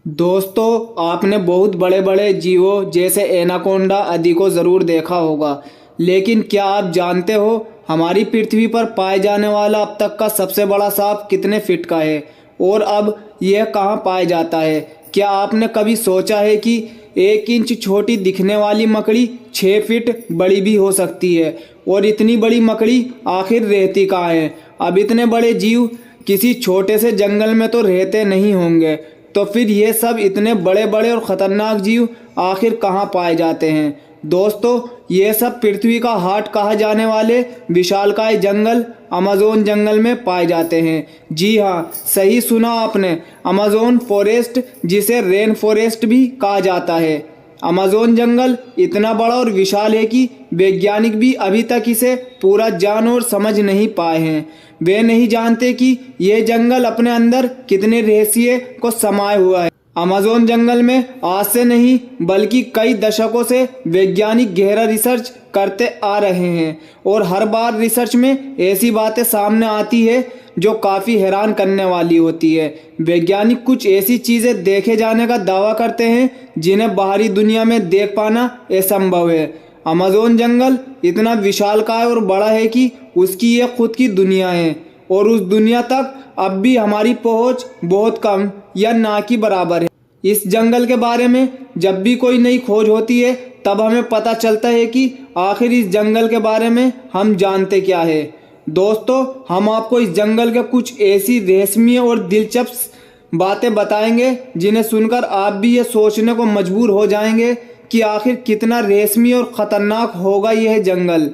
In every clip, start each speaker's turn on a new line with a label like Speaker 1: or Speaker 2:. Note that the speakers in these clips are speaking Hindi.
Speaker 1: दोस्तों, आपने बहुत बड़े बड़े जीवों जैसे एनाकोंडा आदि को ज़रूर देखा होगा, लेकिन क्या आप जानते हो हमारी पृथ्वी पर पाए जाने वाला अब तक का सबसे बड़ा सांप कितने फीट का है और अब यह कहाँ पाया जाता है। क्या आपने कभी सोचा है कि 1 इंच छोटी दिखने वाली मकड़ी 6 फीट बड़ी भी हो सकती है। और इतनी बड़ी मकड़ी आखिर रहती कहाँ है। अब इतने बड़े जीव किसी छोटे से जंगल में तो रहते नहीं होंगे, तो फिर ये सब इतने बड़े बड़े और ख़तरनाक जीव आखिर कहाँ पाए जाते हैं। दोस्तों, ये सब पृथ्वी का हार्ट कहा जाने वाले विशालकाय जंगल अमेज़न जंगल में पाए जाते हैं। जी हाँ, सही सुना आपने, अमेज़न फॉरेस्ट, जिसे रेन फॉरेस्ट भी कहा जाता है। अमेज़न जंगल इतना बड़ा और विशाल है कि वैज्ञानिक भी अभी तक इसे पूरा जान और समझ नहीं पाए हैं। वे नहीं जानते कि यह जंगल अपने अंदर कितने रहस्य को समाये हुआ है। अमेज़न जंगल में आज से नहीं बल्कि कई दशकों से वैज्ञानिक गहरा रिसर्च करते आ रहे हैं और हर बार रिसर्च में ऐसी बातें सामने आती है जो काफ़ी हैरान करने वाली होती है। वैज्ञानिक कुछ ऐसी चीज़ें देखे जाने का दावा करते हैं जिन्हें बाहरी दुनिया में देख पाना असंभव है। अमेज़न जंगल इतना विशालकाय और बड़ा है कि उसकी एक खुद की दुनिया है और उस दुनिया तक अब भी हमारी पहुंच बहुत कम या ना के बराबर है। इस जंगल के बारे में जब भी कोई नई खोज होती है तब हमें पता चलता है कि आखिर इस जंगल के बारे में हम जानते क्या है। दोस्तों, हम आपको इस जंगल के कुछ ऐसी रहस्यमय और दिलचस्प बातें बताएंगे जिन्हें सुनकर आप भी ये सोचने को मजबूर हो जाएंगे कि आखिर कितना रहस्यमय और ख़तरनाक होगा यह जंगल।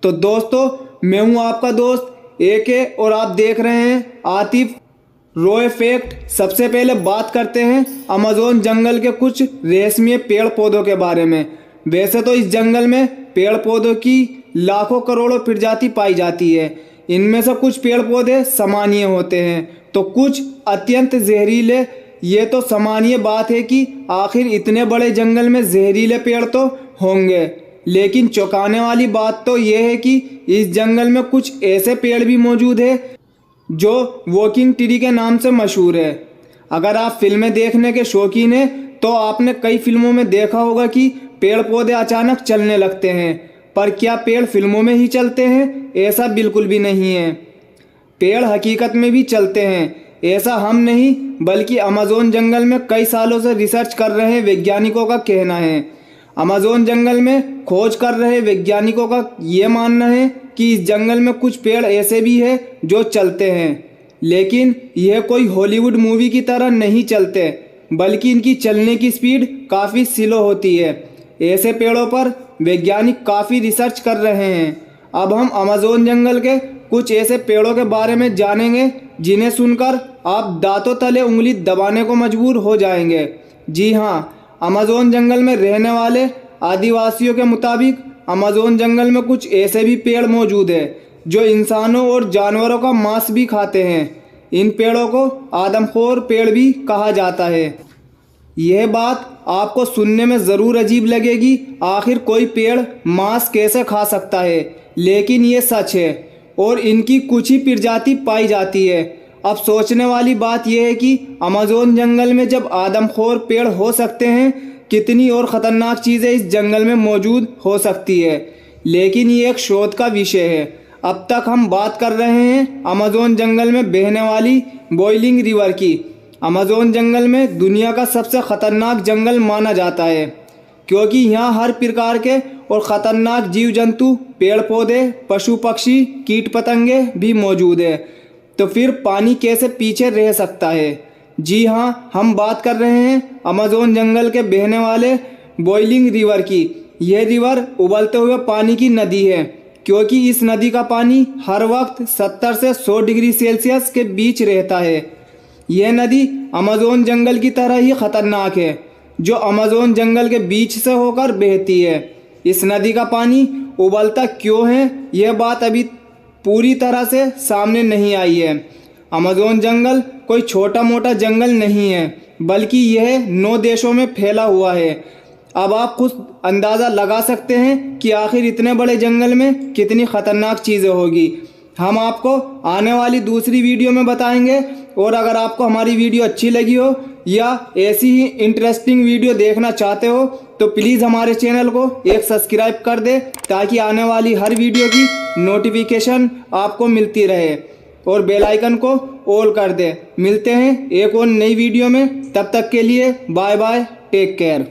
Speaker 1: तो दोस्तों, मैं हूँ आपका दोस्त AK और आप देख रहे हैं आतिफ रॉय फैक्ट। सबसे पहले बात करते हैं अमेज़न जंगल के कुछ रहस्यमय पेड़ पौधों के बारे में। वैसे तो इस जंगल में पेड़ पौधों की लाखों करोड़ों प्रजाति पाई जाती है। इनमें से कुछ पेड़ पौधे सामान्य होते हैं तो कुछ अत्यंत जहरीले। ये तो सामान्य बात है कि आखिर इतने बड़े जंगल में जहरीले पेड़ तो होंगे, लेकिन चौंकाने वाली बात तो यह है कि इस जंगल में कुछ ऐसे पेड़ भी मौजूद है जो वॉकिंग ट्री के नाम से मशहूर है। अगर आप फिल्में देखने के शौकीन हैं तो आपने कई फिल्मों में देखा होगा कि पेड़ पौधे अचानक चलने लगते हैं, पर क्या पेड़ फिल्मों में ही चलते हैं? ऐसा बिल्कुल भी नहीं है। पेड़ हकीकत में भी चलते हैं। ऐसा हम नहीं बल्कि अमेज़न जंगल में कई सालों से रिसर्च कर रहे वैज्ञानिकों का कहना है। अमेज़न जंगल में खोज कर रहे वैज्ञानिकों का ये मानना है कि इस जंगल में कुछ पेड़ ऐसे भी हैं जो चलते हैं, लेकिन यह कोई हॉलीवुड मूवी की तरह नहीं चलते, बल्कि इनकी चलने की स्पीड काफ़ी स्लो होती है। ऐसे पेड़ों पर वैज्ञानिक काफ़ी रिसर्च कर रहे हैं। अब हम अमेज़न जंगल के कुछ ऐसे पेड़ों के बारे में जानेंगे जिन्हें सुनकर आप दांतों तले उंगली दबाने को मजबूर हो जाएंगे। जी हाँ, अमेज़न जंगल में रहने वाले आदिवासियों के मुताबिक अमेज़न जंगल में कुछ ऐसे भी पेड़ मौजूद हैं जो इंसानों और जानवरों का मांस भी खाते हैं। इन पेड़ों को आदमखोर पेड़ भी कहा जाता है। यह बात आपको सुनने में ज़रूर अजीब लगेगी, आखिर कोई पेड़ मांस कैसे खा सकता है, लेकिन ये सच है और इनकी कुछ ही प्रजाति पाई जाती है। अब सोचने वाली बात यह है कि अमेज़न जंगल में जब आदमखोर पेड़ हो सकते हैं, कितनी और ख़तरनाक चीज़ें इस जंगल में मौजूद हो सकती है। लेकिन ये एक शोध का विषय है। अब तक हम बात कर रहे हैं अमेज़न जंगल में बहने वाली बॉइलिंग रिवर की। अमेज़न जंगल में दुनिया का सबसे ख़तरनाक जंगल माना जाता है क्योंकि यहाँ हर प्रकार के और ख़तरनाक जीव जंतु, पेड़ पौधे, पशु पक्षी, कीट पतंगे भी मौजूद है। तो फिर पानी कैसे पीछे रह सकता है? जी हाँ, हम बात कर रहे हैं अमेज़न जंगल के बहने वाले बॉइलिंग रिवर की। यह रिवर उबलते हुए पानी की नदी है क्योंकि इस नदी का पानी हर वक्त 70 से 100 डिग्री सेल्सियस के बीच रहता है। यह नदी अमेज़न जंगल की तरह ही ख़तरनाक है, जो अमेज़न जंगल के बीच से होकर बहती है। इस नदी का पानी उबलता क्यों है, यह बात अभी पूरी तरह से सामने नहीं आई है। अमेज़न जंगल कोई छोटा मोटा जंगल नहीं है, बल्कि यह 9 देशों में फैला हुआ है। अब आप खुद अंदाज़ा लगा सकते हैं कि आखिर इतने बड़े जंगल में कितनी ख़तरनाक चीज़ें होगी। हम आपको आने वाली दूसरी वीडियो में बताएंगे। और अगर आपको हमारी वीडियो अच्छी लगी हो या ऐसी ही इंटरेस्टिंग वीडियो देखना चाहते हो तो प्लीज़ हमारे चैनल को एक सब्सक्राइब कर दे, ताकि आने वाली हर वीडियो की नोटिफिकेशन आपको मिलती रहे, और बेल आइकन को ऑल कर दे। मिलते हैं एक और नई वीडियो में, तब तक के लिए बाय बाय, टेक केयर।